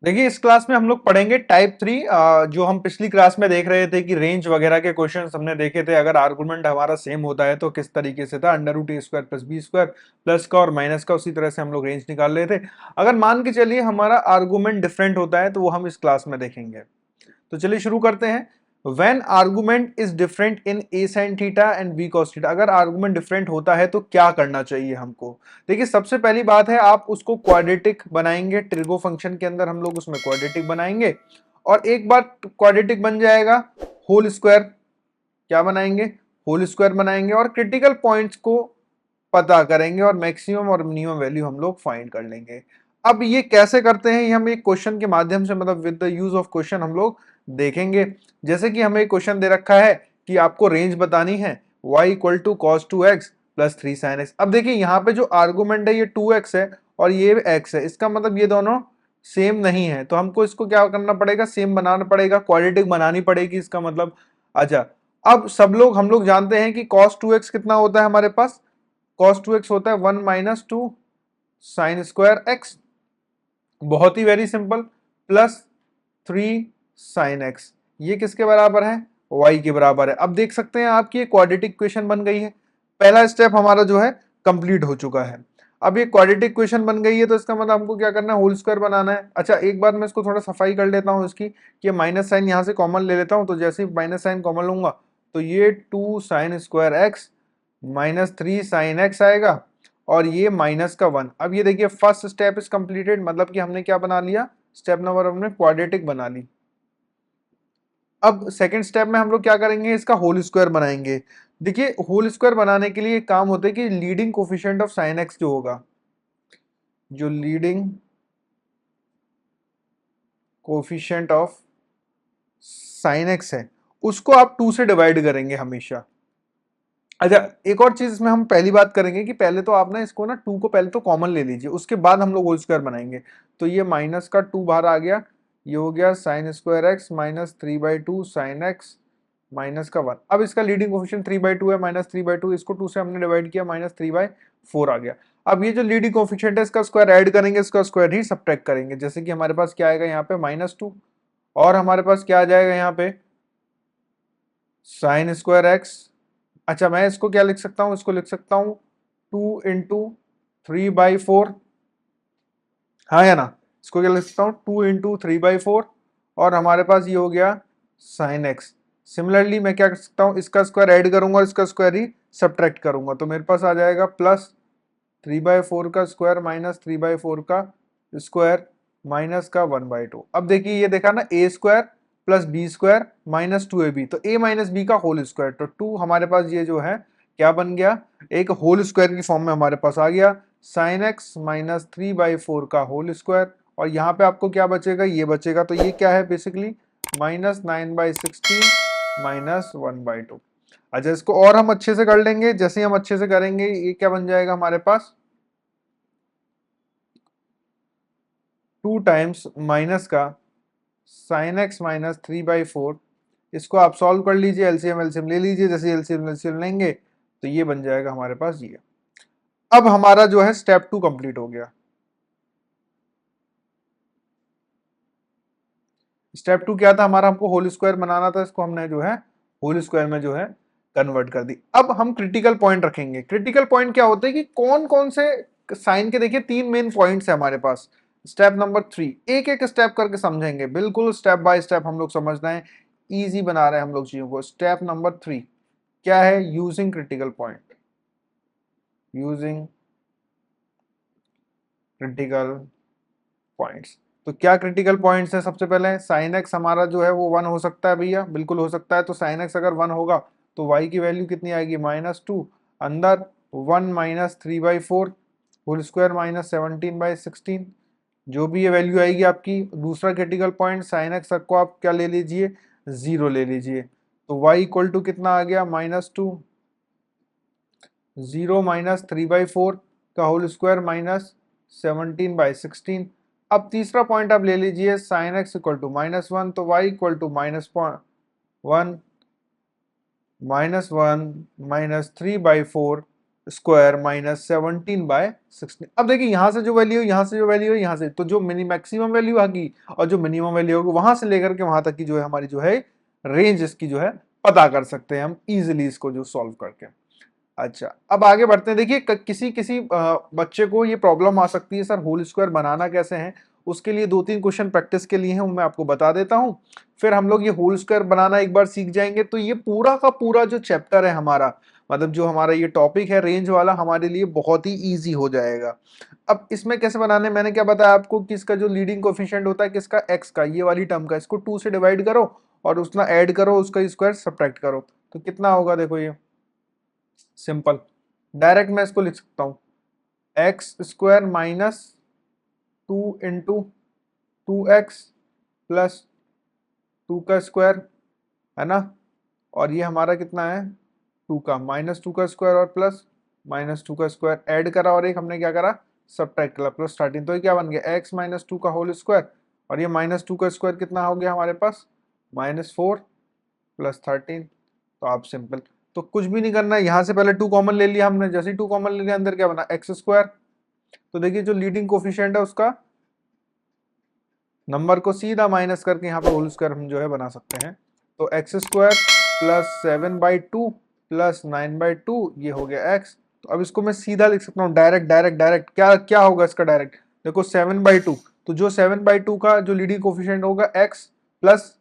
देखिए इस क्लास में हम लोग पढ़ेंगे टाइप 3। जो हम पिछली क्लास में देख रहे थे कि रेंज वगैरह के क्वेश्चन हमने देखे थे, अगर आर्गुमेंट हमारा सेम होता है तो किस तरीके से था, under root a square plus b square, plus का और माइनस का, उसी तरह से हम लोग रेंज निकाल रहे थे। अगर मान के चलिए हमारा आर्गुमेंट डिफरेंट होता है तो वो हम इस क्लास में देखेंगे। तो चलिए शुरू करते हैं। When argument is different in a sin theta and b cos theta, अगर आर्गुमेंट डिफरेंट होता है तो क्या करना चाहिए हमको। देखिए सबसे पहली बात है, आप उसको क्वाड्रेटिक बनाएंगे, ट्रिगो फंक्शन के अंदर हम लोग उसमें क्वाड्रेटिक बनाएंगे, और एक बार क्वाड्रेटिक बन जाएगा, होल स्क्वायर क्या बनाएंगे, होल स्क्वायर बनाएंगे, और क्रिटिकल पॉइंट्स को पता करेंगे और मैक्सिमम और मिनिमम वैल्यू हम लोग फाइंड कर लेंगे। अब ये कैसे करते हैं, ये हम एक क्वेश्चन के माध्यम से, मतलब with the use of question हम लोग देखेंगे। जैसे कि हमें एक क्वेश्चन दे रखा है कि आपको रेंज बतानी है y equal to cos 2x plus 3 sin x। अब देखिए यहाँ पे जो आर्गुमेंट है ये 2x है और ये x है, इसका मतलब ये दोनों सेम नहीं है, तो हमको इसको क्या करना पड़ेगा, सेम बनाना पड़ेगा, क्वाड्रेटिक बनानी पड़ेगी इसका मतलब। अच्छा, अब सब लोग हम लोग जानते हैं कि cos 2x कितना होता है हमारे पास, cos 2x होता है 1 माइनस 2 साइन स्क्वायर एक्स, बहुत ही very simple, plus 3 sine x, ये किसके बराबर है, y के बराबर है। अब देख सकते हैं आपकी क्वाड्रेटिक इक्वेशन बन गई है, पहला स्टेप हमारा जो है कंप्लीट हो चुका है। अब ये क्वाड्रेटिक इक्वेशन बन गई है तो इसका मतलब हमको क्या करना है, होल स्क्वायर बनाना है। अच्छा एक बार मैं इसको थोड़ा सफाई कर लेता हूँ इसकी, कि माइनस साइन यहाँ से कॉमन ले लेता हूँ, तो जैसे ही माइनस साइन कॉमन लूंगा तो ये 2 sign square x minus 3 sine x आएगा, और ये माइनस का 1। अब ये देखिए फर्स्ट स्टेप इज कंप्लीटेड, मतलब कि हमने क्या बना लिया, स्टेप नंबर हमने क्वाड्रेटिक बना ली। अब सेकंड स्टेप में हम लोग क्या करेंगे, इसका होल स्क्वायर बनाएंगे। देखिए होल स्क्वायर बनाने के लिए एक काम होता है कि leading coefficient of sine x जो होगा, जो leading coefficient of sine x है, उसको आप 2 से डिवाइड करेंगे हमेशा। अच्छा एक और चीज इसमें हम पहली बात करेंगे कि पहले तो आप ना इसको ना 2 को पहले तो कॉमन ले लीजिए, उसके बाद हम लोग होल स्क्वायर बनाएंगे। तो ये माइनस का 2 बाहर आ गया, ये हो गया sine square x minus 3/2 sine x minus का 1। अब इसका लीडिंग कोफिशिएंट 3/2 है, -3/2, इसको 2 से हमने डिवाइड किया, -3/4 आ गया। अब ये जो लीडिंग कोफिशिएंट है इसका स्क्वायर ऐड करेंगे, इसका स्क्वायर ही सब्ट्रैक्ट करेंगे, जैसे कि हमारे पास क्या आएगा यहाँ पे -2, और हमारे पास क्या आ जाएगा यहाँ पे साइन स्क्वायर एक्स। अच्छा मैं इसको क्या लिख सकता हूँ, इसको लिख सकता हूँ 2 × 3/4, हाँ या ना, इसको क्या लिख सकता हूँ 2 × 3/4, और हमारे पास ये हो गया साइन एक्स। सिमिलरली मैं क्या कर सकता हूँ, इसका स्क्वायर ऐड करूंगा और इसका स्क्वायर ही सब्ट्रैक्ट करूंगा, तो मेरे पास आ जाएगा प्लस 3/4 का स्क्वायर माइनस 3/4 का स्क्वायर माइनस का 1/2। अब देखिए ये देखा ना, a square plus b square minus 2ab, तो a माइनस बी का होल स्क्वायर, तो 2 हमारे पास ये जो है क्या बन गया, एक होल स्क्वायर की फॉर्म में हमारे पास आ गया, साइन एक्स माइनस 3/4 का होल स्क्वायर, और यहाँ पे आपको क्या बचेगा, ये बचेगा, तो ये क्या है बेसिकली -9/16 माइनस 1/2। अच्छा इसको और हम अच्छे से कर लेंगे, जैसे ही हम अच्छे से करेंगे ये क्या बन जाएगा हमारे पास, 2 टाइम्स माइनस का साइन एक्स माइनस 3/4, इसको आप सॉल्व कर लीजिए, एलसीएम एलसीएम ले लीजिए, जैसे एलसीएम एलसीएम लेंगे तो ये बन जाएगा हमारे पास ये। अब हमारा जो है स्टेप 2 कंप्लीट हो गया। स्टेप 2 क्या था हमारा, हमको होल स्क्वायर बनाना था, इसको हमने जो है होल स्क्वायर में जो है कन्वर्ट कर दी। अब हम क्रिटिकल पॉइंट रखेंगे। क्रिटिकल पॉइंट क्या होते हैं कि कौन कौन से साइन के, देखिए 3 मेन पॉइंट्स है हमारे पास। स्टेप नंबर 3 एक एक स्टेप करके समझेंगे, बिल्कुल स्टेप बाय स्टेप हम लोग समझना है, इजी बना रहे हैं हम लोग चीजों को। स्टेप नंबर 3 क्या है, using critical point, using critical points. तो क्या क्रिटिकल पॉइंट्स है, सबसे पहले साइन एक्स हमारा जो है वो 1 हो सकता है भैया, बिल्कुल हो सकता है, तो साइन एक्स अगर 1 होगा तो y की वैल्यू कितनी आएगी, -2, अंदर 1 माइनस 3/4 होल स्क्वायर माइनस 17/16, जो भी ये वैल्यू आएगी आपकी। दूसरा क्रिटिकल पॉइंट साइन एक्स को आप क्या ले लीजिए, 0 ले लीजिए, तो y इक्वल टू कितना आ गया, -2, 0 माइनस 3/4 का होल स्क्वायर माइनस 17/16। अब तीसरा पॉइंट आप ले लीजिए साइन एक्स इक्वल टू -1, तो y equal to -1 -1 -3/4 square minus 17/16। अब देखिए यहाँ से जो वैल्यू है, यहाँ से जो वैल्यू है, यहाँ से तो जो मैक्सिमम वैल्यू आएगी और जो मिनिमम वैल्यू होगी वहां से लेकर के वहां तक की जो है हमारी जो है रेंज इसकी जो है पता कर सकते हैं हम इजिली इसको जो सॉल्व करके। अच्छा, अब आगे बढ़ते हैं। देखिए किसी किसी बच्चे को ये प्रॉब्लम आ सकती है, सर होल स्क्वायर बनाना कैसे है। उसके लिए 2-3 क्वेश्चन प्रैक्टिस के लिए हैं, वो मैं आपको बता देता हूं। फिर हम लोग ये होल स्क्वायर बनाना एक बार सीख जाएंगे तो ये पूरा का पूरा जो चैप्टर है हमारा, मतलब जो हमारा ये टॉपिक है रेंज वाला, हमारे लिए बहुत ही ईजी हो जाएगा। अब इसमें कैसे बनाने, मैंने क्या बताया आपको कि इसका जो लीडिंग कोफिशिएंट होता है किसका, एक्स का, ये वाली टर्म का, इसको 2 से डिवाइड करो और उसका ऐड करो, उसका स्क्वायर सब्ट्रैक्ट करो, तो कितना होगा देखो ये सिंपल। डायरेक्ट मैं इसको लिख सकता हूं x square minus 2 into 2x plus 2 का स्क्वायर, है ना। और ये हमारा कितना है 2 का, -2 का स्क्वायर और प्लस -2 का स्क्वायर ऐड करा, और एक हमने क्या करा सब्ट्रैक्ट करा, प्लस 13। तो ये क्या बन गया x -2 का होल स्क्वायर, और ये -2 का स्क्वायर कितना हो गया हमारे पास -4 प्लस 13। तो आप सिंपल, तो कुछ भी नहीं करना है, यहाँ से पहले 2 कॉमन ले लिया हमने, जैसे ही 2 कॉमन ले लिया अंदर क्या बना एक्स स्क्वायर। तो देखिए जो लीडिंग कोफिशिएंट है उसका नंबर को सीधा माइनस करके यहाँ पर होल स्क्वायर हम जो है बना सकते हैं। तो एक्स स्क्वायर प्लस 7/2 प्लस 9/2 ये हो गया एक्स। तो अब इसको मैं सीधा लिख सकता हूँ डायरेक्ट डायरेक्ट डायरेक्ट, क्या क्या होगा इसका डायरेक्ट, देखो 7/2, तो जो 7/2 का जो लीडिंग कोफिशिएंट होगा एक्स प्लस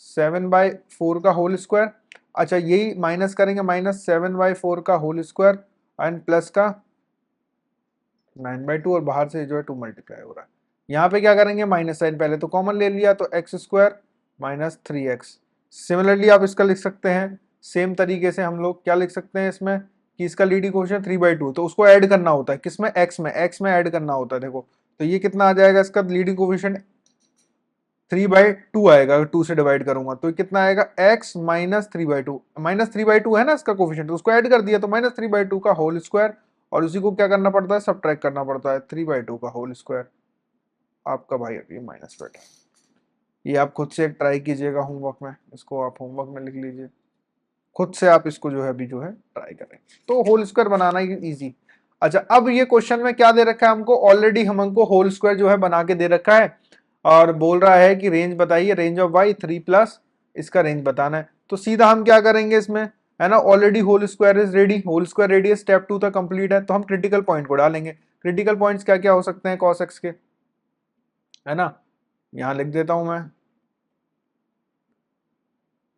7/4 का होल स्क्वायर। अच्छा यही माइनस करेंगे, -7/4 का होल स्क्वायर एंड प्लस का 9/2, और बाहर से जो है 2 मल्टीप्लाई हो रहा है। यहाँ पे क्या करेंगे माइनस साइन पहले तो कॉमन ले लिया, तो x square minus 3x। Similarly आप इसका लिख सकते हैं सेम तरीके से, हम लोग क्या लिख सकते हैं इसमें कि इसका लीडिंग कोएफिशिएंट 3/2, तो उसको ऐड करना होता है किसमें, x में ऐड करना होता है। देखो तो ये कितना आ जाएगा, इसका लीडिंग कोएफिशिएंट 3/2 आएगा, अगर 2 से डिवाइड करूंगा तो कितना आएगा x -3/2, -3/2 है ना इसका कोफिशिएंट, तो उसको ऐड कर दिया तो -3/2 का होल स्क्वायर, और उसी को क्या करना पड़ता है सब्ट्रैक्ट करना पड़ता है 3/2 का होल स्क्वायर। आपका भाई अभी माइनस बैठा, ये आप खुद से एक ट्राई कीजिएगा होमवर्क में, इसको आप होमवर्क में लिख लीजिए, खुद से आप इसको जो है अभी जो है ट्राई करें, तो होल स्क्वायर बनाना ही इजी। अच्छा अब ये क्वेश्चन में क्या दे रखा है हमको, ऑलरेडी हमको होल स्क्वायर जो है बना के दे रखा है, और बोल रहा है कि रेंज बताइए, रेंज ऑफ y 3 प्लस इसका रेंज बताना है। तो सीधा हम क्या करेंगे इसमें, है ना, already whole square is ready, whole square radius step 2 तक कंप्लीट है, तो हम क्रिटिकल पॉइंट को डालेंगे। क्रिटिकल पॉइंट्स क्या क्या हो सकते हैं cos x के, है ना, यहां लिख देता हूं मैं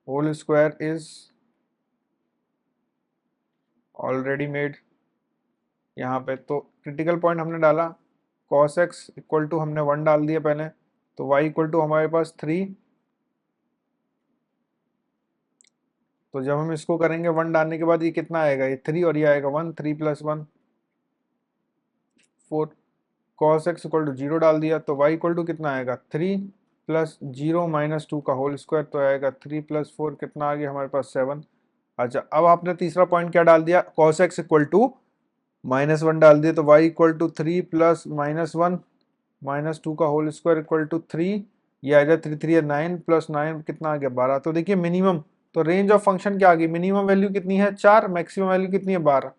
whole square is already made. यहाँ पे तो क्रिटिकल पॉइंट हमने डाला cos x इक्वल टू हमने 1 डाल दिया पहले, तो y इक्वल टू हमारे पास 3, तो जब हम इसको करेंगे 1 डालने के बाद ये कितना आएगा, ये 3 और ये आएगा 1, 3 + 1 4। cos x इक्वल टू 0 डाल दिया, तो y इक्वल टू कितना आएगा 3 + 0 - 2 का होल स्क्वायर, तो आएगा 3 + 4 कितना आ गया हमारे पास 7। अच्छा अब आपने तीसरा पॉइंट क्या डाल दिया, cos x इक्वल टू -1 डाल दिया, तो y इक्वल टू 3 + -1 -2 का होल स्क्वायर इक्वल टू 3, ये आ जाए 3 3 9 + 9 कितना आ गया 12। तो देखिए मिनिमम, तो रेंज ऑफ फंक्शन क्या आ गई, मिनिमम वैल्यू कितनी है 4, मैक्सिमम वैल्यू कितनी है 12,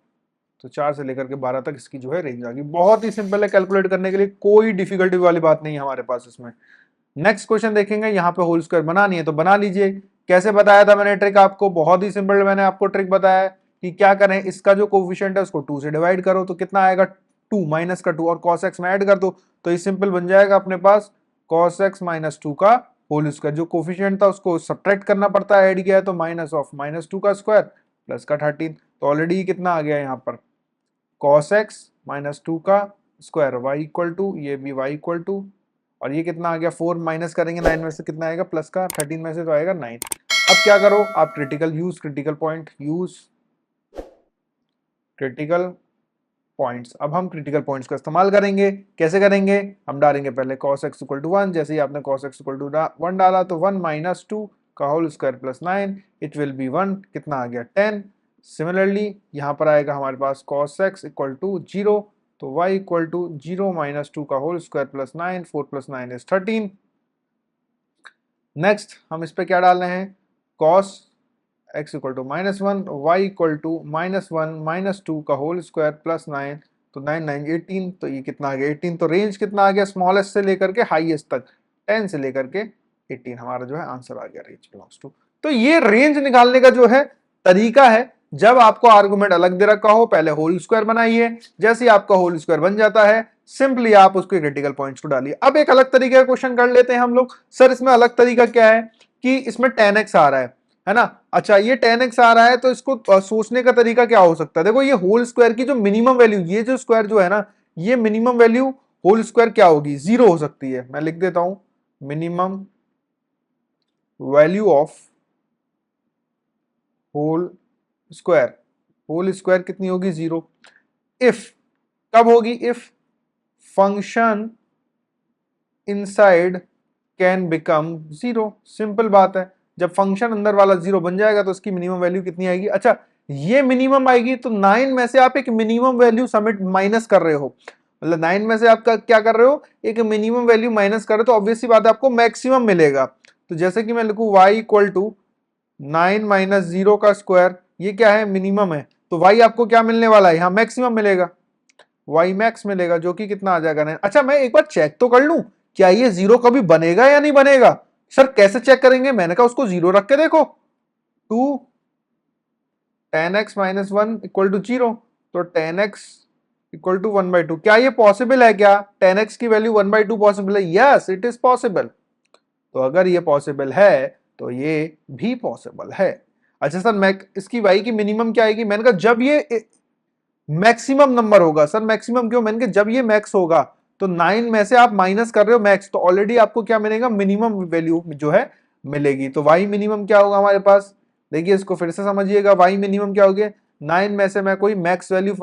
तो 4 से लेकर के 12 तक इसकी जो है रेंज आ गई। बहुत ही सिंपल है कैलकुलेट करने के लिए, कोई डिफिकल्टी वाली बात नहीं है हमारे पास इसमें। नेक्स्ट क्वेश्चन देखेंगे, यहाँ पे होल स्क्वायर बनानी है तो बना लीजिए। कैसे बताया था मैंने ट्रिक आपको, बहुत ही सिंपल मैंने आपको ट्रिक बताया है कि क्या करें, इसका जो कोफिशिएंट है उसको 2 से डिवाइड करो, तो कितना आएगा 2 माइनस का 2, और cos x में ऐड कर दो, तो ये सिंपल बन जाएगा अपने पास cos x - 2 का होल स्क्वायर। जो कोफिशिएंट था उसको सब्ट्रैक्ट करना पड़ता है, ऐड किया है तो माइनस ऑफ -2 का स्क्वायर प्लस का 13, तो ऑलरेडी कितना आ गया यहाँ पर cos x - 2 का स्क्वायर, y इक्वल टू, ये भी y इक्वल टू, और ये कितना आ गया 4 माइनस करेंगे 9 में से कितना आएगा प्लस का 13 में से तो आएगा 9। अब क्या करो आप, critical point use critical points. अब हम क्रिटिकल पॉइंट्स का इस्तेमाल करेंगे, कैसे करेंगे, हम डालेंगे पहले cos x इक्वल टू 1, जैसे ही आपने cos x इक्वल टू 1 डाला तो 1 - 2 का whole square plus 9, it will be 1, कितना आ गया 10। सिमिलरली यहाँ पर आएगा हमारे पास cos x इक्वल टू 0, तो y इक्वल टू 0 - 2 का whole square plus 9, 4 + 9 is 13। Next हम इस पे क्या डाल रहे हैं cos x equal to -1, y equal to -1 -2 का होल स्क्वायर प्लस 9, तो 9 9 18, तो ये कितना आ गया 18। तो रेंज कितना आ गया स्मॉलेस्ट से लेकर के हाईएस्ट तक 10 से लेकर के 18 हमारा जो है आंसर आ गया रेंज बिलोंग्स टू। तो ये रेंज निकालने का जो है तरीका है, जब आपको आर्गुमेंट अलग दे रखा हो पहले होल स्क्वायर बनाइए, जैसे ही आपका होल स्क्वायर बन जाता है सिंपली आप उसके क्रिटिकल पॉइंट्स को डालिए। अब एक अलग तरीके का क्वेश्चन कर लेते हैं हम लोग। सर इसमें अलग तरीका क्या है कि इसमें 10x आ रहा है ना। अच्छा ये 10x आ रहा है तो इसको सोचने का तरीका क्या हो सकता है। देखो ये होल स्क्वायर की जो मिनिमम वैल्यू, ये जो स्क्वायर जो है ना, ये मिनिमम वैल्यू होल स्क्वायर क्या होगी, 0 हो सकती है। मैं लिख देता हूं minimum value of whole square, whole square कितनी होगी 0। इफ कब होगी, if function inside can become 0। Simple बात है, जब फंक्शन अंदर वाला 0 बन जाएगा तो उसकी मिनिमम वैल्यू कितनी आएगी। अच्छा ये मिनिमम आएगी तो 9 में से आप एक मिनिमम वैल्यू समिट माइनस कर रहे हो, मतलब 9 में से आप क्या कर रहे हो, एक मिनिमम वैल्यू माइनस कर रहे हो, तो ऑब्वियस सी बात है आपको मैक्सिमम मिलेगा। तो जैसे कि मैं लिखूं y इक्वल टू 9 माइनस 0 का स्क्वायर, ये क्या है मिनिमम है, तो y आपको क्या मिलने वाला है, यहाँ मैक्सिमम मिलेगा, y मैक्स मिलेगा, जो कि कितना आ जाएगा 9। अच्छा मैं एक बार चेक तो कर लूं क्या ये 0 कभी बनेगा या नहीं बनेगा। सर कैसे चेक करेंगे, मैंने कहा उसको 0 रख के देखो, 2 10x माइनस 1 इक्वल टू 0, तो 10x इक्वल टू 1/2, क्या ये पॉसिबल है, क्या 10x की वैल्यू 1/2 पॉसिबल है। Yes it is possible. तो अगर ये पॉसिबल है तो ये भी पॉसिबल है। अच्छा सर मैं इसकी y की मिनिमम क्या आएगी, मैंने कहा जब ये मैक्सिमम नंबर होगा। सर मैक्सिमम क्यों, मैंने कहा जब ये मैक्स होगा तो 9 में से आप माइनस कर रहे हो मैक्स, तो ऑलरेडी आपको क्या मिलेगा, मिनिमम वैल्यू जो है मिलेगी। तो y मिनिमम क्या होगा हमारे पास, देखिए इसको फिर से समझिएगा, y मिनिमम क्या होगी, 9 में से मैं कोई मैक्स वैल्यू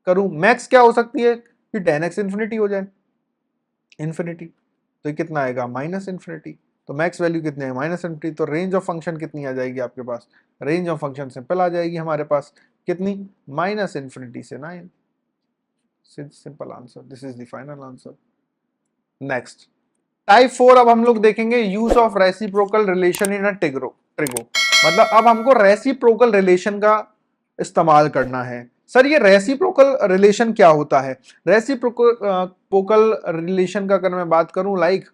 करूं, मैक्स क्या हो सकती है कि 10x इन्फिनिटी हो जाए, इन्फिनिटी, तो ये कितना आएगा माइनस इन्फिनिटी। तो मैक्स वैल्यू कितने है माइनस इन्फिनिटी, तो रेंज ऑफ फंक्शन कितनी आ जाएगी आपके पास, रेंज ऑफ फंक्शन सिंपल आ जाएगी हमारे पास, कितनी माइनस इन्फिनिटी से 9। Simple answer, this is the final answer. Next type 4, अब हम लोग देखेंगे use of reciprocal relation in a trigo. मतलब अब हमको रेसिप्रोकल रिलेशन का इस्तेमाल करना है। सर ये रेसिप्रोकल रिलेशन क्या होता है, रेसिप्रोकल रिलेशन का अगर मैं बात करूं, लाइक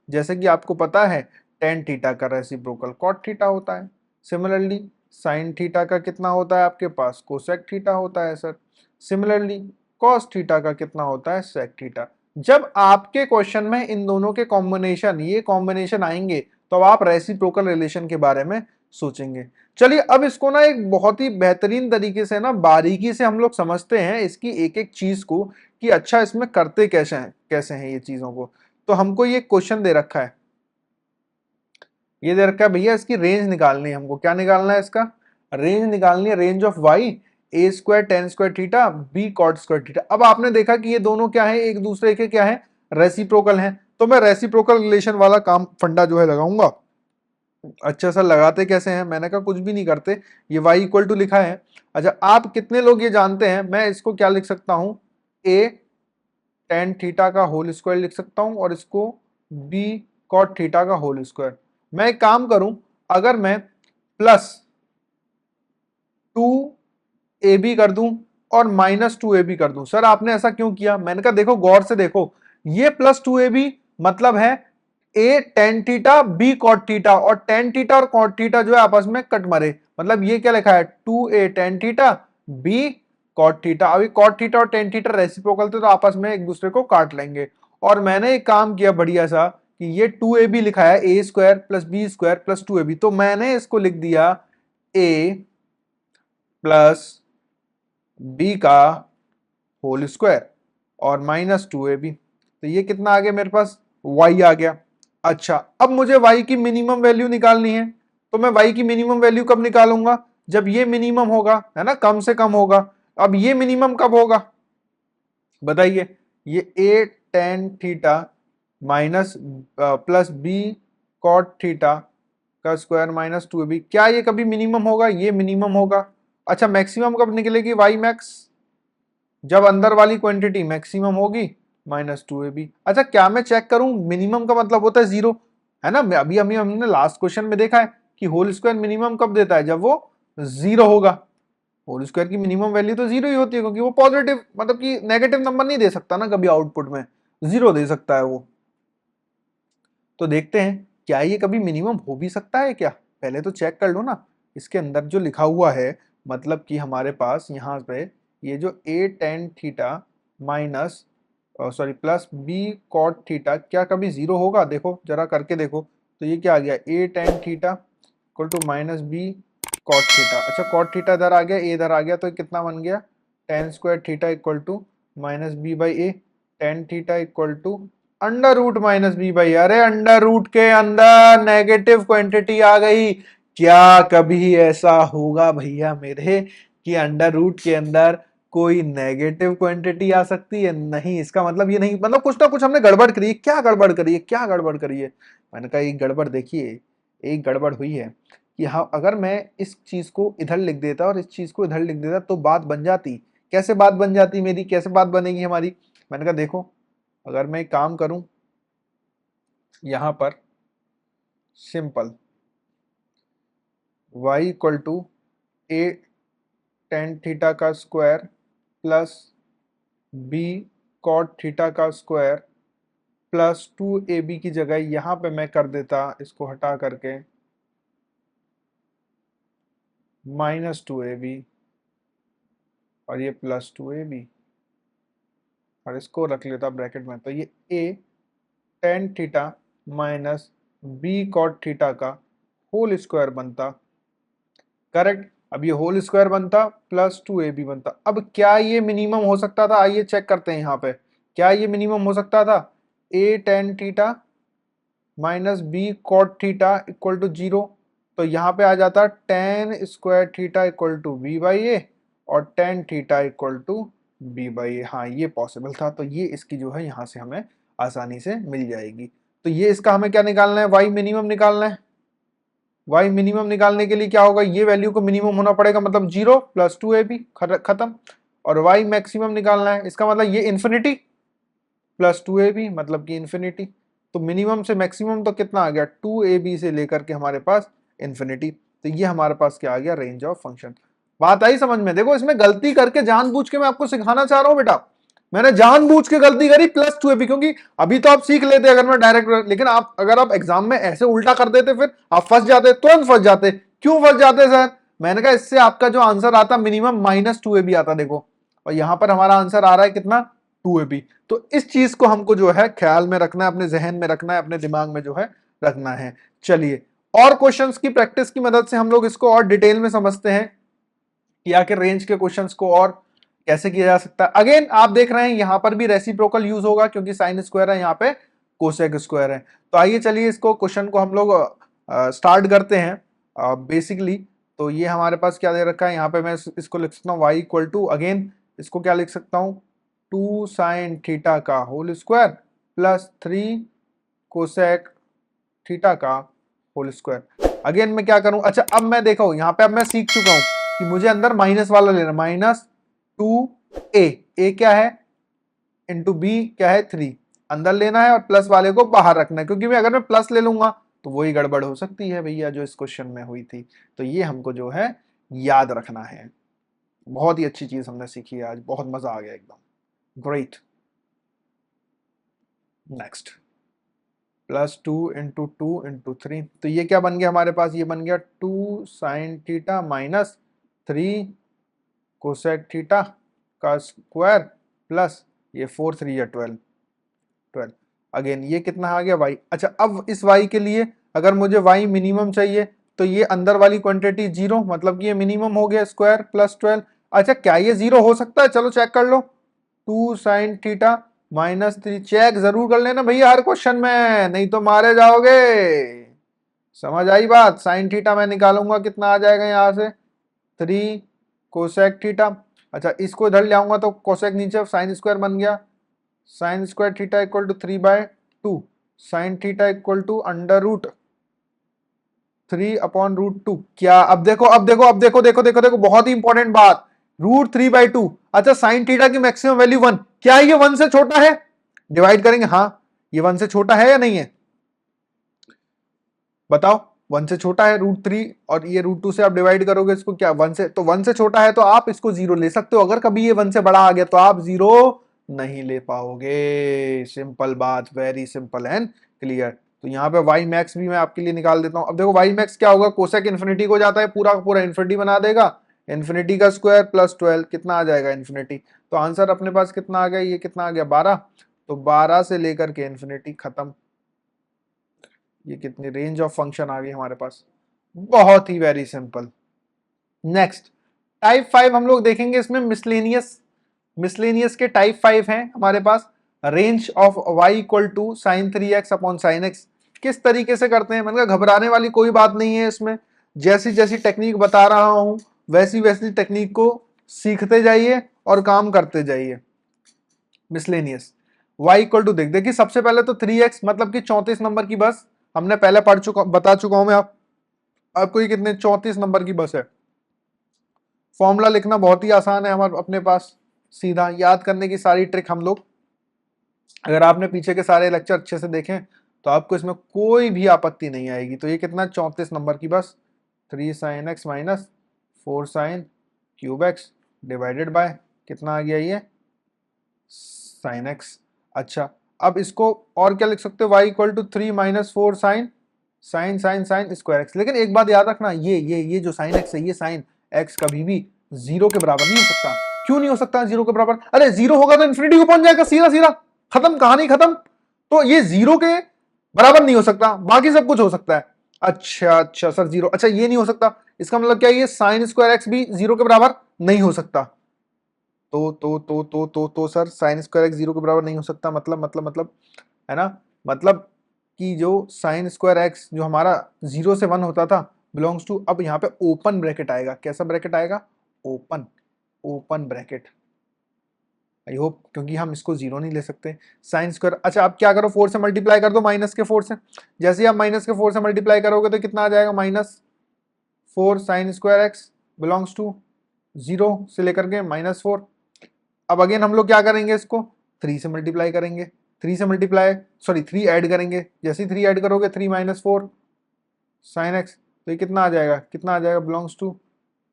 जैसे कि आपको पता है टेन थीटा का रेसिप्रोकल कॉट थीटा होता है, सिमिलरली साइन थीटा का कितना होता है आपके पास, कोसेक थीटा होता है सर, सिमिलरली कॉस थीटा का कितना होता है, सेक थीटा। जब आपके क्वेश्चन में इन दोनों के कॉम्बिनेशन, ये कॉम्बिनेशन आएंगे तो आप रेसिप्रोकल रिलेशन के बारे में सोचेंगे। चलिए अब इसको ना एक बहुत ही बेहतरीन तरीके से ना बारीकी से हम लोग समझते हैं इसकी एक एक चीज को, कि अच्छा इसमें करते कैसे हैं ये चीजों को। तो हमको ये क्वेश्चन दे रखा है, ये दे रखा है भैया इसकी रेंज निकालनी है हमको, क्या निकालना है इसका, रेंज निकालनी है, range of y a square tan square theta b cot square theta. अब आपने देखा कि ये दोनों क्या है, एक दूसरे के क्या है, रेसिप्रोकल हैं, तो मैं रेसिप्रोकल रिलेशन वाला काम फंडा जो है लगाऊंगा। अच्छा सर लगाते कैसे हैं, मैंने कहा कुछ भी नहीं करते, ये y इक्वल टू लिखा है। अच्छा आप कितने लोग ये जानते हैं, मैं इसको क्या लिख सकता हूं, a टेन थीटा का होल स्क्वायर लिख सकता हूं, और इसको b कॉट थीटा का होल स्क्वायर। मैं एक काम करूं, अगर मैं प्लस 2ab कर दूं और -2ab कर दूं। सर आपने ऐसा क्यों किया, मैंने कहा देखो गौर से देखो, ये +2ab मतलब है a tan theta b cot theta, और टेन थीटा और कॉट थीटा जो है आपस में कट मरे, मतलब ये क्या लिखा है 2a tan theta b cot theta. अभी कॉट थीटा और टेन थीटा रेसिप्रोकल थे तो आपस में एक दूसरे को काट लेंगे। और मैंने एक काम किया बढ़िया सा कि ये 2ab लिखा है, a square plus b square plus 2ab, तो मैंने इसको लिख दिया a प्लस बी का होल स्क्वायर और -2ab, तो ये कितना आ गया मेरे पास, y आ गया। अच्छा अब मुझे y की मिनिमम वैल्यू निकालनी है, तो मैं y की मिनिमम वैल्यू कब निकालूंगा, जब ये मिनिमम होगा, है ना, कम से कम होगा। अब ये मिनिमम कब होगा बताइए, ये a tan theta minus plus b cot theta का स्क्वायर -2ab, क्या ये कभी मिनिमम होगा, ये मिनिमम होगा। अच्छा मैक्सिमम कब निकलेगी y मैक्स, जब अंदर वाली क्वांटिटी मैक्सिमम होगी -2ab। अच्छा क्या मैं चेक करूं, मिनिमम का मतलब होता है 0, है ना, अभी हमने लास्ट क्वेश्चन में देखा है कि होल स्क्वायर मिनिमम कब देता है, जब वो 0 होगा। होल स्क्वायर की मिनिमम वैल्यू तो 0 ही होती है, क्योंकि वो पॉजिटिव मतलब कि नेगेटिव नंबर नहीं दे सकता ना कभी आउटपुट में, 0 दे सकता है वो। तो देखते हैं क्या ये कभी मिनिमम हो भी सकता है क्या, पहले तो चेक कर लो ना इसके अंदर जो लिखा हुआ है। मतलब कि हमारे पास यहाँ पे ये जो a tan theta minus sorry plus b cot theta क्या कभी 0 होगा, देखो जरा करके देखो। तो ये क्या आ गया, a tan theta equal to minus b cot theta. अच्छा cot थीटा इधर आ गया, a इधर आ गया, तो कितना बन गया, tan square theta equal to minus b by a, tan theta equal to under root minus b by. अरे अंडर रूट के अंदर नेगेटिव क्वांटिटी आ गई, क्या कभी ऐसा होगा भैया मेरे कि अंडर रूट के अंदर कोई नेगेटिव क्वांटिटी आ सकती है? नहीं, इसका मतलब ये नहीं, मतलब कुछ ना कुछ हमने गड़बड़ करी है। क्या गड़बड़ करी है, क्या गड़बड़ करी है? मैंने कहा एक गड़बड़ देखिए, एक गड़बड़ हुई है कि हाँ अगर मैं इस चीज को इधर लिख देता और इस चीज को इधर लिख देता तो बात बन जाती। कैसे बात बन जाती मेरी, कैसे बात बनेगी हमारी? मैंने कहा देखो अगर मैं एक काम करूं यहां पर simple y equal to a tan theta का square plus b cot theta का स्क्वायर प्लस 2ab की जगह यहां पे मैं कर देता इसको हटा करके -2ab और ये +2ab और इसको रख लेता ब्रैकेट में। तो ये a tan theta minus b cot theta का होल स्क्वायर बनता, करेक्ट। अब ये होल स्क्वायर बनता +2ab बनता। अब क्या ये मिनिमम हो सकता था, आइए चेक करते हैं यहाँ पे, क्या ये मिनिमम हो सकता था? a tan theta minus b cot theta equal to 0, तो यहाँ पे आ जाता tan square theta equal to b by a और tan theta equal to b by a. हाँ ये पॉसिबल था, तो ये इसकी जो है यहाँ से हमें आसानी से मिल जाएगी। तो ये इसका हमें क्या निकालना है, वाई मिनिमम निकालना है। वाई मिनिमम निकालने के लिए क्या होगा, ये वैल्यू को मिनिमम होना पड़ेगा, मतलब 0 +2ab खत्म। और वाई मैक्सिमम निकालना है, इसका मतलब ये इन्फिनिटी +2ab मतलब कि इन्फिनिटी। तो मिनिमम से मैक्सिमम तो कितना आ गया, 2ab से लेकर के हमारे पास इन्फिनिटी। तो ये हमारे पास क्या आ गया, रेंज ऑफ फंक्शन। बात आई समझ में? देखो इसमें गलती करके जानबूझ के मैं आपको सिखाना चाह रहा हूं बेटा, मैंने जानबूझ के गलती करी +2ab, क्योंकि अभी तो आप सीख लेते अगर मैं डायरेक्ट, लेकिन आप अगर आप एग्जाम में ऐसे उल्टा कर देते फिर आप फंस जाते, तुरंत फंस जाते। क्यों फंस जाते सर? मैंने कहा इससे आपका जो आंसर आता मिनिमम -2ab आता, देखो, और यहां पर हमारा आंसर आ रहा है कितना, 2ab। तो इस चीज को हमको जो है ख्याल में रखना है, अपने जहन में रखना है, अपने दिमाग में जो है रखना है। चलिए और क्वेश्चंस की प्रैक्टिस की मदद से हम लोग इसको और डिटेल में समझते हैं कि आखिर रेंज के क्वेश्चंस को और कैसे किया जा सकता है। अगेन आप देख रहे हैं यहां पर भी रेसिप्रोकल यूज होगा, क्योंकि साइन स्क्वायर है, यहाँ पे कोसेक स्क्वायर है। तो आइए चलिए इसको क्वेश्चन को हम लोग स्टार्ट करते हैं बेसिकली। तो ये हमारे पास क्या दे रखा है, यहाँ पे मैं इसको लिख सकता हूँ y इक्वल टू, अगेन इसको क्या लिख सकता हूँ, 2 साइन थीटा का whole square plus 3 cosec theta का होल स्क्वायर। अगेन मैं क्या करूं, अच्छा अब मैं देखो यहाँ पे अब मैं सीख चुका हूं कि मुझे अंदर माइनस वाला लेना, -2a क्या है इंटू बी क्या है 3 अंदर लेना है और प्लस वाले को बाहर रखना है, क्योंकि मैं अगर मैं प्लस ले लूंगा तो वही गड़बड़ हो सकती है भैया जो इस क्वेश्चन में हुई थी। तो ये हमको जो है याद रखना है। बहुत ही अच्छी चीज हमने सीखी है आज, बहुत मजा आ गया एकदम, ग्रेट। नेक्स्ट +2 × 2 × 3, तो ये क्या बन गया हमारे पास, ये बन गया 2 sine theta minus 3 cosec theta का स्क्वायर प्लस ये 4 3 या 12। अगेन ये कितना आ गया y। अच्छा अब इस y के लिए अगर मुझे y मिनिमम चाहिए तो ये अंदर वाली क्वांटिटी 0, मतलब कि ये मिनिमम हो गया स्क्वायर +12। अच्छा क्या ये 0 हो सकता है, चलो चेक कर लो। 2 साइन थीटा -3, चेक जरूर कर लेना भैया हर क्वेश्चन में, नहीं तो मारे जाओगे। समझ आई बात? साइन थीटा मैं निकालूंगा कितना आ जाएगा यहाँ से, 3 कोसेक थीटा। अच्छा इसको इधर ले आऊंगा तो कोसेक नीचे साइन स्क्वायर बन गया, sine square theta equal to 3/2, sine theta equal to under root 3/√2। क्या अब देखो, अब देखो, अब देखो, देखो देखो देखो बहुत ही इंपॉर्टेंट बात, √3/2। अच्छा साइन थीटा की मैक्सिमम वैल्यू 1, क्या है ये 1 से छोटा है? डिवाइड करेंगे, हाँ ये 1 से छोटा है या नहीं है, बताओ। 1 से छोटा है √3 और ये √2 से आप डिवाइड करोगे इसको क्या 1 से, तो 1 से छोटा है तो आप इसको 0 ले सकते हो। अगर कभी ये 1 से बड़ा आ गया तो आप 0 नहीं ले पाओगे। सिंपल बात, वेरी सिंपल एंड क्लियर। तो यहाँ पे वाई मैक्स भी मैं आपके लिए निकाल देता हूँ। अब देखो वाई मैक्स क्या होगा, कोसेक इन्फिनिटी को जाता है, पूरा का पूरा इन्फिनिटी बना देगा, इन्फिनिटी का स्क्वायर प्लस 12 कितना आ जाएगा इन्फिनिटी। तो आंसर अपने पास कितना आ गया, ये कितना आ गया 12। तो 12 से लेकर के इन्फिनिटी खत्म। ये कितनी रेंज ऑफ फंक्शन आ गई हमारे पास, बहुत ही वेरी सिंपल। नेक्स्ट टाइप 5 हम लोग देखेंगे, इसमें मिसलेनियस, मिसलेनियस के टाइप 5 हैं हमारे पास। Range of y equal to sine 3x upon sine x. किस तरीके से करते हैं, मैंने कहा घबराने वाली कोई बात नहीं है इसमें, जैसी जैसी टेक्निक बता रहा हूं वैसी वैसी टेक्निक को सीखते जाइए और काम करते जाइए। मिसलेनियस y इक्वल टू देख देखिए, सबसे पहले तो 3x मतलब कि 34 नंबर की बस हमने पहले पढ़ चुका, बता चुका हूं मैं आपको ये कितने 34 नंबर की बस है। फॉर्मूला लिखना बहुत ही आसान है हमारे अपने पास, सीधा याद करने की सारी ट्रिक हम लोग, अगर आपने पीछे के सारे लेक्चर अच्छे से देखें तो आपको इसमें कोई भी आपत्ति नहीं आएगी। तो ये कितना 34 नंबर की बस 3 sine x minus 4 sine cube x divided by कितना आ गया ये साइन एक्स। अच्छा अब इसको और क्या लिख सकते हो, y equal to 3 minus 4 sine sine sine sine square x. लेकिन एक बात याद रखना, ये जो साइन एक्स है, ये साइन एक्स कभी भी 0 के बराबर नहीं हो सकता। क्यों नहीं हो सकता 0 के बराबर, अरे 0 होगा तो इन्फिनिटी को पहुंच जाएगा, सीधा सीधा खत्म, कहानी खत्म। तो ये 0 के बराबर नहीं हो सकता, बाकी सब कुछ हो सकता है। अच्छा अच्छा सर 0, अच्छा ये नहीं हो सकता, इसका मतलब क्या है, ये साइन स्क्वायर एक्स भी 0 के बराबर नहीं हो सकता। तो सर साइन स्क्वायर एक्स 0 के बराबर नहीं हो सकता, मतलब है ना, मतलब कि जो साइन स्क्वायर एक्स जो हमारा 0 से 1 होता था बिलोंग्स टू, अब यहाँ पे ओपन ब्रैकेट आएगा, कैसा ब्रैकेट आएगा, open, open bracket. I hope, क्योंकि हम इसको 0 नहीं ले सकते साइन स्क्वायर। अच्छा आप क्या करो, 4 से मल्टीप्लाई कर दो, माइनस के 4 से। जैसे ही आप माइनस के 4 से मल्टीप्लाई करोगे तो कितना आ जाएगा, -4 sine square x belongs to 0 से लेकर के -4। अब अगेन हम लोग क्या करेंगे, इसको 3 से मल्टीप्लाई करेंगे, 3 से मल्टीप्लाई सॉरी 3 ऐड करेंगे, जैसे ही 3 ऐड करोगे 3 माइनस 4 साइन एक्स, तो ये कितना आ जाएगा, कितना आ जाएगा, बिलोंग्स टू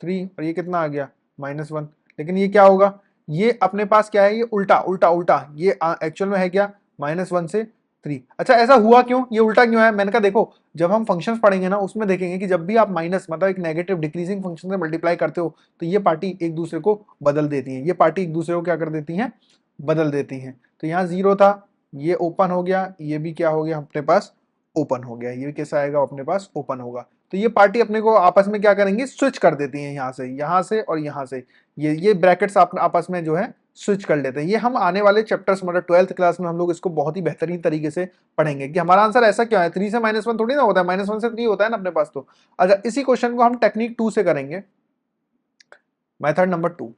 3, और ये कितना आ गया -1। लेकिन ये क्या होगा, ये अपने पास क्या है, ये उल्टा उल्टा उल्टा, ये एक्चुअल में है क्या -1 से 3। अच्छा ऐसा हुआ क्यों, ये उल्टा क्यों है, मैंने कहा देखो जब हम फंक्शंस पढ़ेंगे ना उसमें देखेंगे कि जब भी आप माइनस मतलब एक नेगेटिव डिक्रीजिंग फंक्शन से मल्टीप्लाई करते हो तो ये पार्टी एक दूसरे को बदल देती है, ये पार्टी एक दूसरे को क्या कर देती हैं, बदल देती हैं। तो यहाँ 0 था, ये ओपन हो गया, ये भी क्या हो गया अपने पास ओपन हो गया, ये कैसा आएगा अपने पास ओपन होगा। तो ये पार्टी अपने को आपस में क्या करेंगी, स्विच कर देती हैं, यहाँ से और यहाँ से, ये ब्रैकेट्स आपस में जो है स्विच कर लेते हैं। ये हम आने वाले चैप्टर्स मतलब 12th क्लास में हम लोग इसको बहुत ही बेहतरीन तरीके से पढ़ेंगे कि हमारा आंसर ऐसा क्यों है, 3 से -1 थोड़ी ना होता है, -1 से 3 होता है ना अपने पास। तो अच्छा इसी क्वेश्चन को हम टेक्निक 2 से करेंगे, मेथड नंबर 2।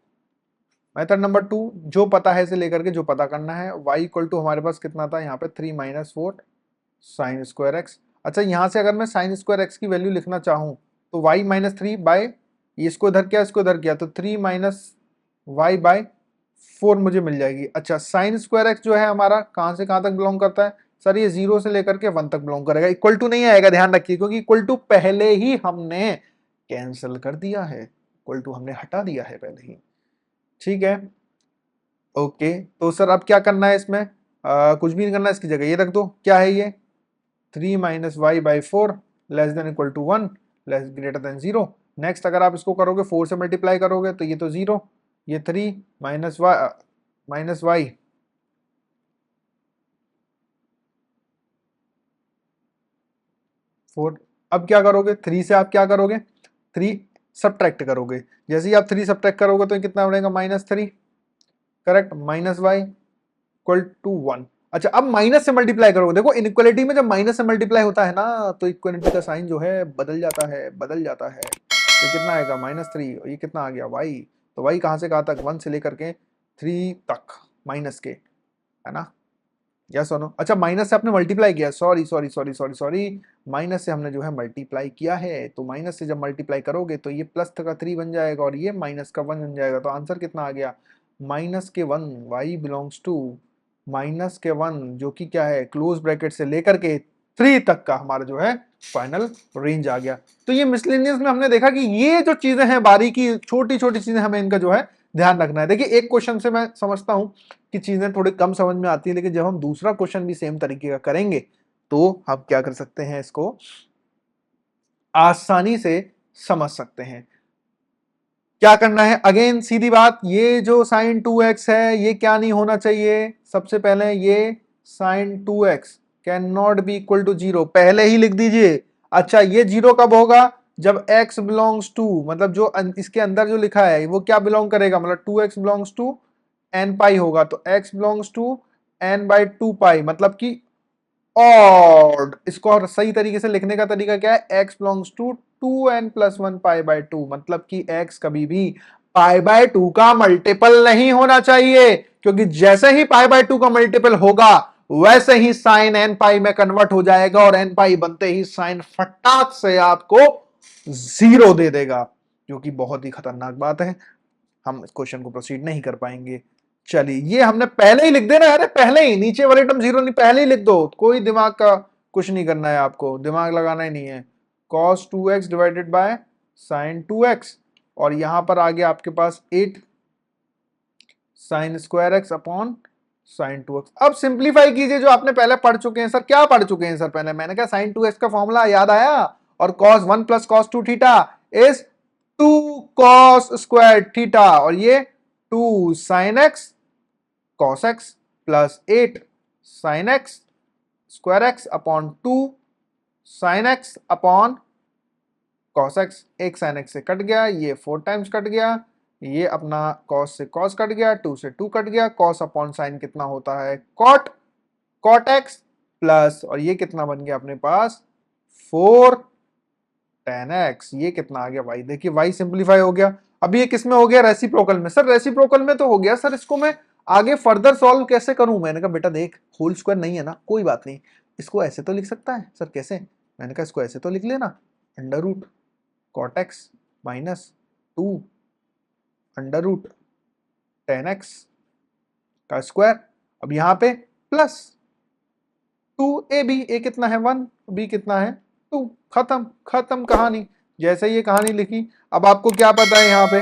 मेथड नंबर 2 जो पता है से लेकर के जो पता करना है, y इक्वल टू हमारे पास कितना था यहाँ पे 3 माइनस 4 साइन स्क्वायर एक्स। अच्छा यहाँ से अगर मैं साइन स्क्वायर एक्स की वैल्यू लिखना चाहूँ तो y -3 बाय, इसको इधर किया इसको इधर किया तो 3 माइनस वाई बाय 4 मुझे मिल जाएगी। अच्छा साइन स्क्वायर एक्स जो है हमारा कहाँ से कहाँ तक बिलोंग करता है, सर ये 0 से लेकर के 1 तक बिलोंग करेगा, इक्वल टू नहीं आएगा, ध्यान रखिए, क्योंकि इक्वल टू पहले ही हमने कैंसिल कर दिया है, इक्वल टू हमने हटा दिया है पहले ही, ठीक है। ओके तो सर अब क्या करना है इसमें, कुछ भी नहीं करना है, इसकी जगह ये रख दो, क्या है ये 3 minus y by 4 less than equal to 1 less greater than 0। Next अगर आप इसको करोगे 4 से मल्टीप्लाई करोगे तो ये तो 0, ये 3 माइनस वाई 4। अब क्या करोगे, 3 से आप क्या करोगे, 3 सब्ट्रैक्ट करोगे, जैसे ही आप 3 सब्ट्रैक्ट करोगे तो कितना बनेगा -3, correct, minus y equal to 1। अच्छा अब माइनस से मल्टीप्लाई करोगे, देखो इनइक्वालिटी में जब माइनस से मल्टीप्लाई होता है ना तो इक्वालिटी का साइन जो है बदल जाता है, बदल जाता है। ये कितना आएगा -3, और ये कितना आ गया y, तो y कहाँ से कहाँ तक 1 से लेकर के 3 तक माइनस के, है ना, यस और नो। अच्छा माइनस से आपने मल्टीप्लाई किया, sorry sorry sorry sorry sorry, minus से हमने जो है मल्टीप्लाई किया है, तो माइनस से जब मल्टीप्लाई करोगे तो ये प्लस का 3 बन जाएगा और ये माइनस का 1 बन जाएगा। तो आंसर कितना आ गया, -1, y बिलोंग्स टू -1 जो कि क्या है क्लोज ब्रैकेट से लेकर के 3 तक का हमारा जो है फाइनल रेंज आ गया। तो ये मिसलेनियस में हमने देखा कि ये जो चीजें हैं बारीकी छोटी छोटी चीजें हमें इनका जो है ध्यान रखना है। देखिए एक क्वेश्चन से मैं समझता हूं कि चीजें थोड़ी कम समझ में आती है, लेकिन जब हम दूसरा क्वेश्चन भी सेम तरीके का करेंगे तो हम क्या कर सकते हैं, इसको आसानी से समझ सकते हैं। क्या करना है, अगेन सीधी बात, ये जो साइन 2x है ये क्या नहीं होना चाहिए, सबसे पहले ये sine 2x can not be equal to 0, पहले ही लिख दीजिए। अच्छा ये 0 कब होगा, जब x बिलोंग्स टू, मतलब जो इसके अंदर जो लिखा है वो क्या बिलोंग करेगा, मतलब 2x बिलोंग्स टू n पाई होगा, तो x belongs to n by 2 pi, मतलब कि और इसको और सही तरीके से लिखने का तरीका क्या है, x belongs to 2n plus 1 pi by 2, मतलब कि x कभी भी पाई बाय 2 का मल्टीपल नहीं होना चाहिए, क्योंकि जैसे ही पाई बाय 2 का मल्टीपल होगा वैसे ही साइन n पाई में कन्वर्ट हो जाएगा, और n पाई बनते ही साइन फटाक से आपको 0 दे देगा, जो कि बहुत ही खतरनाक बात है। हम इस क्वेश्चन को प्रोसीड नहीं कर पाएंगे। चलिए ये हमने पहले ही लिख देना, अरे पहले ही, नीचे वाले टर्म 0 नहीं, पहले ही लिख दो, कोई दिमाग का कुछ नहीं करना है, आपको दिमाग लगाना ही नहीं है। cos 2x divided by sin 2x, और यहां पर आ गया आपके पास 8 sin square x upon sin 2x। अब सिंप्लीफाई कीजिए जो आपने पहले पढ़ चुके हैं। सर क्या पढ़ चुके हैं सर, पहले मैंने कहा sin 2x का फॉर्मूला याद आया, और cos 1 plus cos 2 theta is 2 cos square theta, और ये 2 sin x cos x plus 8 sin x square x upon 2 sin x upon cos x, एक sin x से कट गया, ये 4 टाइम्स कट गया, ये अपना cos से cos कट गया, 2 से 2 कट गया, cos अपॉन sin कितना होता है cot x प्लस, और ये कितना बन गया अपने पास 4 tan x, ये कितना आ गया y, देखिए y सिंप्लीफाई हो गया। अब ये किस में हो गया, रेसिप्रोकल में। सर रेसिप्रोकल में तो हो गया, सर इसको मैं आगे फर्दर सॉल्व कैसे करूं, मैंने कहा बेटा देख होल स्क्वायर नहीं है ना, कोई बात नहीं, इसको ऐसे तो लिख सकता है। सर कैसे, मैंने कहा इसको ऐसे तो लिख लेना, under root cot x minus 2 under root ten x का स्क्वायर, अब यहां पे प्लस 2ab, ए कितना है 1, b कितना है 2, खत्म खत्म कहानी। जैसे ये कहानी लिखी, अब आपको क्या पता है यहाँ पे,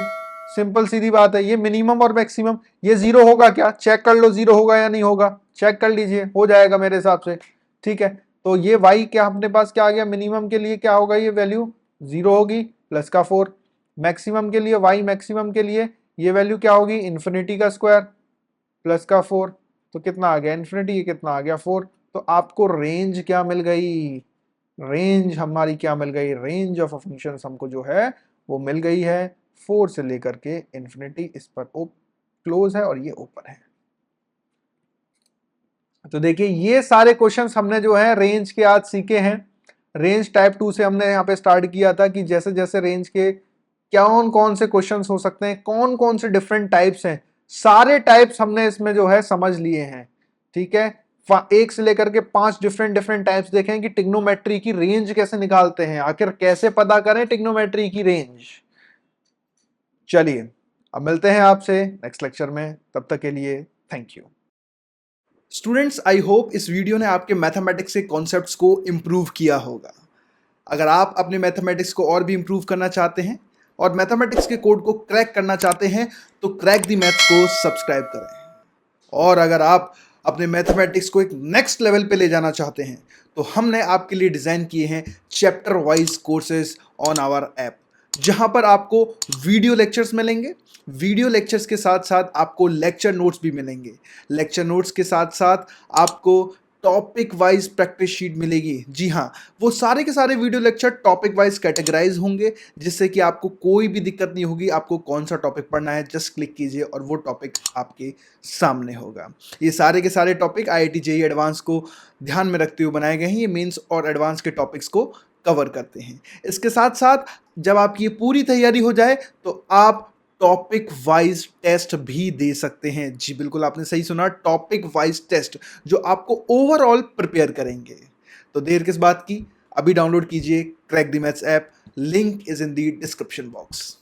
सिंपल सीधी बात है, ये मिनिमम और मैक्सिमम, ये 0 होगा क्या, चेक कर लो 0 होगा या नहीं होगा, चेक कर लीजिए, हो जाएगा मेरे हिसाब से, ठीक है। तो ये y क्या अपने पास क्या आ गया, मिनिमम के लिए क्या होगा, ये वैल्यू 0 होगी प्लस का 4, मैक्सिमम के लिए y मैक्सिमम के लिए ये वैल्यू क्या होगी, इन्फिनिटी का स्क्वायर प्लस का 4, तो कितना आ गया इन्फिनिटी, ये कितना आ गया 4। तो आपको रेंज क्या मिल गई, रेंज हमारी क्या मिल गई, रेंज ऑफ फंक्शन हमको जो है वो मिल गई है 4 से लेकर के इन्फिनिटी, इस पर क्लोज है और ये ओपन है। तो देखिए ये सारे क्वेश्चंस हमने जो है रेंज के आज सीखे हैं। रेंज टाइप 2 से हमने यहाँ पे स्टार्ट किया था कि जैसे जैसे रेंज के कौन कौन से क्वेश्चंस हो सकते हैं, कौन कौन से डिफरेंट टाइप्स हैं, सारे टाइप्स हमने इसमें जो है समझ लिए हैं, ठीक है। 1 से लेकर के 5 डिफरेंट टाइप्स देखें कि टिग्नोमेट्री की रेंज कैसे निकालते हैं, आखिर कैसे पता करें टिग्नोमेट्री की रेंज। चलिए अब मिलते हैं आपसे नेक्स्ट लेक्चर में, तब तक के लिए thank you. Students, I hope इस वीडियो ने आपके मैथमेटिक्स के कॉन्सेप्ट्स को इम्प्रूव किया होगा। अगर आप अपने मैथमेटिक्स को और भी इम्प्रूव करना चाहते हैं और मैथमेटिक्स के कोड को क्रैक करना चाहते हैं तो क्रैक द मैथ्स को सब्सक्राइब करें। और अगर आप अपने मैथमेटिक्स को एक नेक्स्ट लेवल पे ले जाना चाहते हैं तो हमने आपके लिए डिज़ाइन किए हैं chapter wise courses on our app, जहां पर आपको वीडियो लेक्चर्स मिलेंगे, वीडियो लेक्चर्स के साथ साथ आपको लेक्चर नोट्स भी मिलेंगे, लेक्चर नोट्स के साथ साथ आपको टॉपिक वाइज प्रैक्टिस शीट मिलेगी। जी हाँ, वो सारे के सारे video lecture topic wise categorise होंगे, जिससे कि आपको कोई भी दिक्कत नहीं होगी, आपको कौन सा टॉपिक पढ़ना है जस्ट क्लिक कीजिए और वो टॉपिक आपके सामने होगा। ये सारे के सारे टॉपिक IIT JEE एडवांस को ध्यान में रखते हुए बनाए गए हैं, ये मेंस और एडवांस के टॉपिक्स को कवर करते हैं। इसके साथ साथ जब आपकी ये पूरी तैयारी हो जाए तो आप टॉपिक वाइज टेस्ट भी दे सकते हैं। जी बिल्कुल, आपने सही सुना, टॉपिक वाइज टेस्ट जो आपको ओवरऑल प्रिपेयर करेंगे। तो देर किस बात की, अभी डाउनलोड कीजिए crack the maths app, link is in the description box.